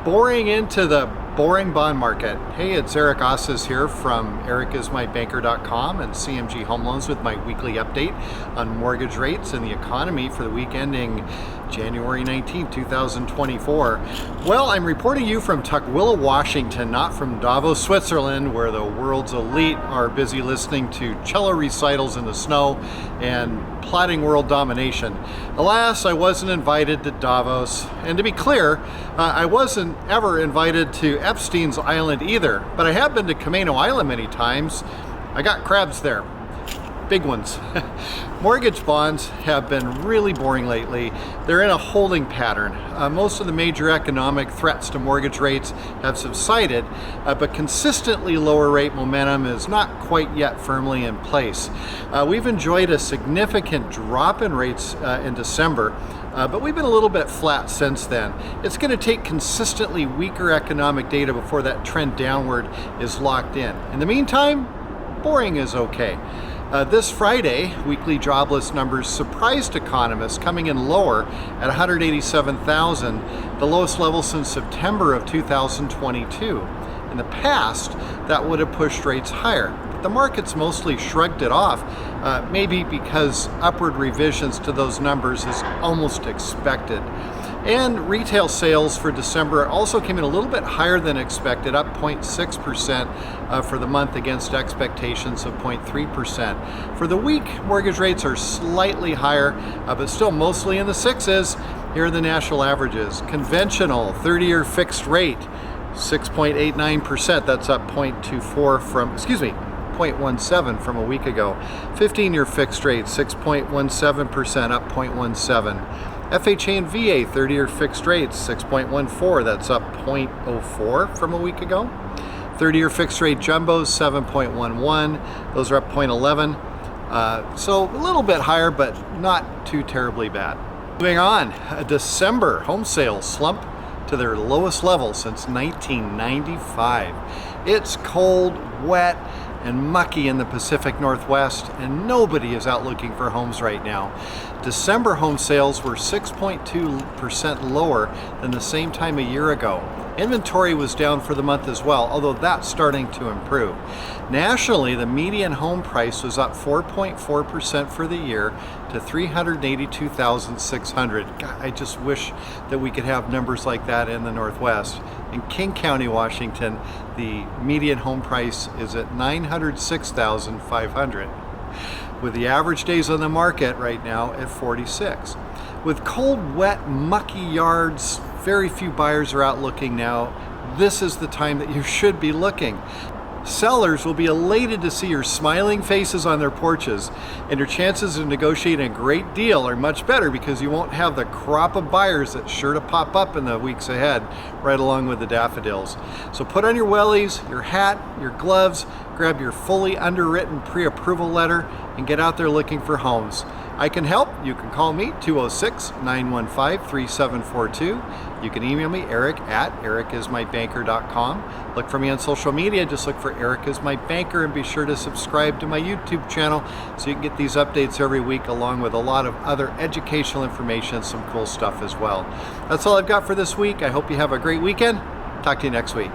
boring into the boring bond market. Hey, it's Eric Osses here from ericismybanker.com and CMG Home Loans with my weekly update on mortgage rates and the economy for the week ending January 19, 2024. Well, I'm reporting you from Tukwila, Washington, not from Davos, Switzerland, where the world's elite are busy listening to cello recitals in the snow and plotting world domination. Alas, I wasn't invited to Davos, and to be clear, I wasn't ever invited to Epstein's Island either, but I have been to Camano Island many times. I got crabs there, big ones. Mortgage bonds have been really boring lately. They're in a holding pattern. Most of the major economic threats to mortgage rates have subsided, but consistently lower rate momentum is not quite yet firmly in place. We've enjoyed a significant drop in rates in December, but we've been a little bit flat since then. It's going to take consistently weaker economic data before that trend downward is locked in. In the meantime, boring is okay. This Friday, weekly jobless numbers surprised economists, coming in lower at 187,000, the lowest level since September of 2022. In the past, that would have pushed rates higher, but the markets mostly shrugged it off, maybe because upward revisions to those numbers is almost expected. And retail sales for December also came in a little bit higher than expected, up 0.6% for the month against expectations of 0.3%. For the week, mortgage rates are slightly higher, but still mostly in the sixes. Here are the national averages. Conventional 30-year fixed rate, 6.89%. That's up 0.17 from a week ago. 15-year fixed rate, 6.17%, up 0.17. FHA and VA 30-year fixed rates, 6.14, that's up 0.04 from a week ago. 30-year fixed rate jumbos, 7.11, those are up 0.11. So a little bit higher, but not too terribly bad. Moving on, December home sales slump to their lowest level since 1995. It's cold, wet, and mucky in the Pacific Northwest, and nobody is out looking for homes right now. December home sales were 6.2% lower than the same time a year ago. Inventory was down for the month as well, although that's starting to improve. Nationally, the median home price was up 4.4% for the year to $382,600. God, I just wish that we could have numbers like that in the Northwest. In King County, Washington, the median home price is at $906,500, with the average days on the market right now at 46. With cold, wet, mucky yards, very few buyers are out looking now. This is the time that you should be looking. Sellers will be elated to see your smiling faces on their porches, and your chances of negotiating a great deal are much better because you won't have the crop of buyers that's sure to pop up in the weeks ahead, right along with the daffodils. So put on your wellies, your hat, your gloves, grab your fully underwritten pre-approval letter, and get out there looking for homes. I can help. You can call me, 206-915-3742. You can email me, eric@ericismybanker.com. Look for me on social media. Just look for Eric is my banker, and be sure to subscribe to my YouTube channel so you can get these updates every week, along with a lot of other educational information, some cool stuff as well. That's all I've got for this week. I hope you have a great weekend. Talk to you next week.